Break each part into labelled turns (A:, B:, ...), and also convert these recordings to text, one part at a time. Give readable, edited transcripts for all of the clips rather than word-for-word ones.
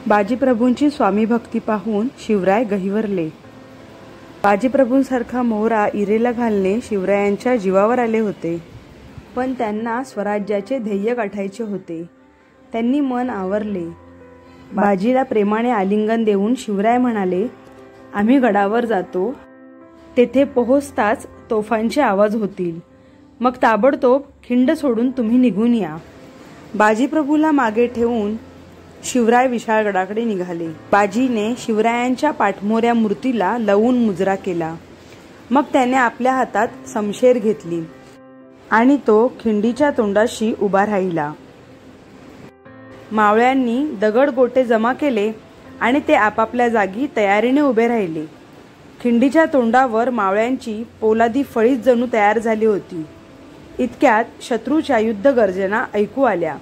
A: बाजीप्रभूंची स्वामी भक्ती पाहून शिवराय गहिवरले। बाजीप्रभूंसारखा मोहरा इरेला घालणे शिवरायांच्या जीवावर आले होते, पण त्यांना स्वराज्याचे ध्येय गाठायचे होते। त्यांनी मन आवरले। बाजीला प्रेमाने आलिंगन देऊन शिवराय म्हणाले, आम्ही गडावर जातो। तेथे पोहोचताच तोफांचे आवाज होतील, मग ताबडतोब खिंड सोडून तुम्ही निघून या। बाजीप्रभूला मागे ठेवून शिवराय विशाळगडाकडे निघाले। बाजीने शिवरायांच्या पाठमोऱ्या मूर्तीला लवून मुजरा केला। मग त्याने आपल्या हातात समशेर घेतली आणि तो खिंडीच्या तोंडाशी उभा राहिला। मावळ्यांनी दगड गोटे जमा केले आणि ते आपापल्या जागी तयारीने उभे राहिले। खिंडीच्या तोंडावर मावळ्यांची पोलादी फळीच जणू तयार झाली होती। इतक्यात शत्रूच्या युद्ध गर्जना ऐकू आल्या।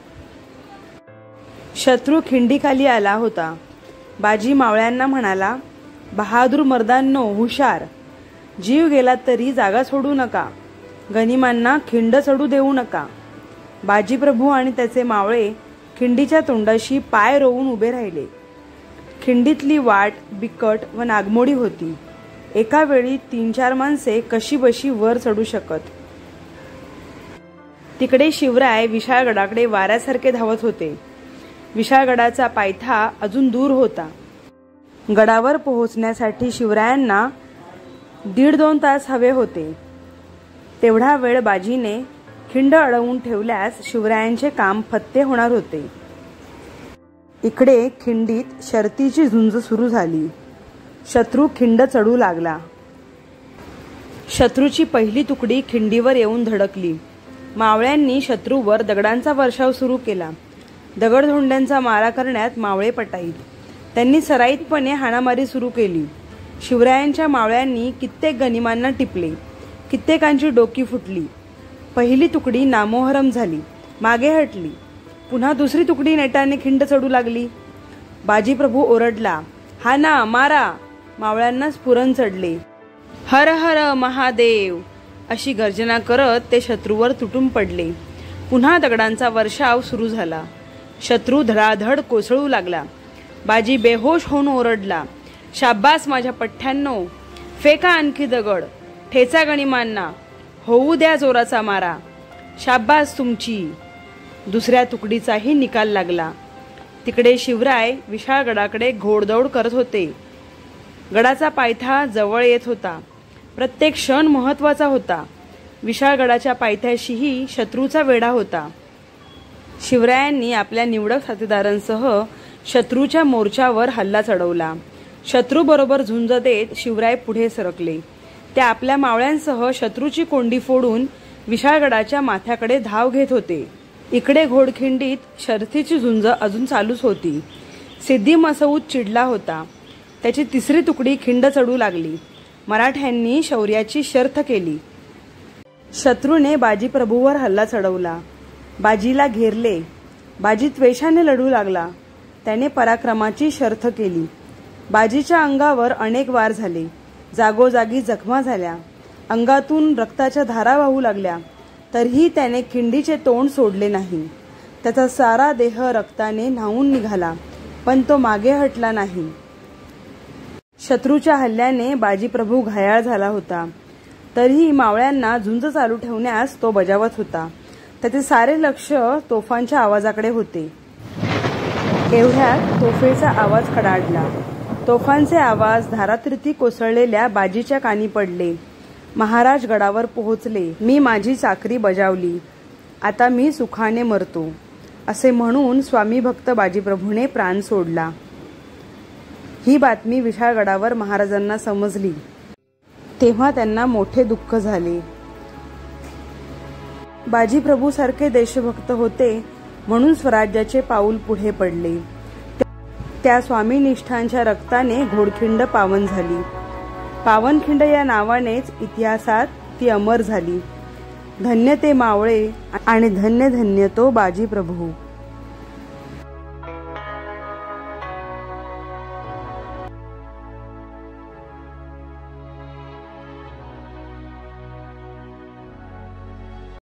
A: शत्रू खिंडीखाली आला होता। बाजी मावळ्यांना म्हणाला, बहादूर मर्दांनो, हुशार! जीव गेला तरी जागा सोडू नका। गनिमांना खिंड चढू देऊ नका। बाजीप्रभू आणि त्याचे मावळे खिंडीच्या तोंडाशी पाय रोवून उभे राहिले। खिंडीतली वाट बिकट व नागमोडी होती। एका वेळी 3-4 माणसे कशीबशी वर चढू शकत। तिकडे शिवराय विशाळगडाकडे वाऱ्यासारखे धावत होते। विशाळगडाचा पायथा अजून दूर होता। गडावर पोहोचण्यासाठी शिवरायांना 1.5-2 तास हवे होते। तेवढा वेळ बाजीने खिंड अडवून ठेवल्यास शिवरायांचे काम फत्ते होणार होते। इकडे खिंडीत शर्तीची झुंज सुरू झाली। शत्रू खिंड चढू लागला। शत्रूची पहिली तुकडी खिंडीवर येऊन धडकली। मावळ्यांनी शत्रूवर दगडांचा वर्षाव सुरू केला। दगडधोंड्यांचा मारा करण्यात मावळे पटाईत। त्यांनी सराईतपणे हाणामारी सुरू केली। शिवरायांच्या मावळ्यांनी कित्येक गनिमांना टिपले। कित्येकांची डोकी फुटली। पहिली तुकडी नामोहरम झाली, मागे हटली। पुन्हा दुसरी तुकडी नेटाने खिंड चढू लागली। बाजीप्रभू ओरडला, हा ना, मारा! मावळ्यांना स्फुरण चढले। हर हर महादेव अशी गर्जना करत ते शत्रूवर तुटून पडले। पुन्हा दगडांचा वर्षाव सुरू झाला। शत्रू धडाधड कोसळू लागला। बाजी बेहोश होऊन ओरडला, शाब्बास माझ्या पठ्ठ्यांनो! फेका आणखी दगड, ठेचा गनिमांना, होऊ द्या जोराचा मारा। शाब्बास तुमची! दुसऱ्या तुकडीचाही निकाल लागला। तिकडे शिवराय विशाळगडाकडे घोडदौड करत होते। गडाचा पायथा जवळ येत होता। प्रत्येक क्षण महत्वाचा होता। विशाळगडाच्या पायथ्याशीही शत्रूचा वेढा होता। शिवरायांनी आपल्या निवडक साथीदारांसह शत्रूच्या मोर्चावर हल्ला चढवला। शत्रू बरोबर झुंज देत शिवराय पुढे सरकले। ते आपल्या मावळ्यांसह शत्रूची कोंडी फोडून विशाळगडाच्या माथ्याकडे धाव घेत होते। इकडे घोडखिंडीत शर्थीची झुंज अजून चालूच होती। सिद्धी मसऊद चिडला होता। त्याची तिसरी तुकडी खिंड चढू लागली। मराठ्यांनी शौर्याची शर्थ केली। शत्रूने बाजीप्रभूवर हल्ला चढवला। बाजीला घेरले। बाजी त्वेषाने लढू लागला। त्याने पराक्रमाची शर्थ केली। बाजीच्या अंगावर अनेक वार झाले। जागोजागी जखमा झाल्या। अंगातून रक्ताच्या धारा वाहू लागल्या। तरीही त्याने खिंडीचे तोंड सोडले नाही। त्याचा सारा देह रक्ताने न्हाऊन निघाला, पण तो मागे हटला नाही। शत्रूच्या हल्ल्याने बाजीप्रभू घायाळ झाला होता। तरीही मावळ्यांना झुंज चालू ठेवण्यास तो बजावत होता। त्याचे सारे लक्ष तोफांच्या आवाजाकडे होते। एवढ्यात तोफेचा आवाज कडाडला। तोफांचे आवाज धारातीर्थी कोसळलेल्या बाजीच्या कानी पडले। महाराज गडावर पोहोचले। मी माझी चाकरी बजावली, आता मी सुखाने मरतो, असे म्हणून स्वामी भक्त बाजीप्रभूने प्राण सोडला। ही बातमी विशाळगडावर महाराजांना समजली। तेव्हा त्यांना मोठे दुःख झाले। बाजीप्रभू सारखे देशभक्त होते म्हणून स्वराज्याचे पाऊल पुढे पडले। त्या स्वामीनिष्ठांच्या रक्ताने घोडखिंड पावन झाली। पावनखिंड या नावानेच इतिहासात ती अमर झाली। धन्य ते मावळे आणि धन्य धन्य तो बाजीप्रभू।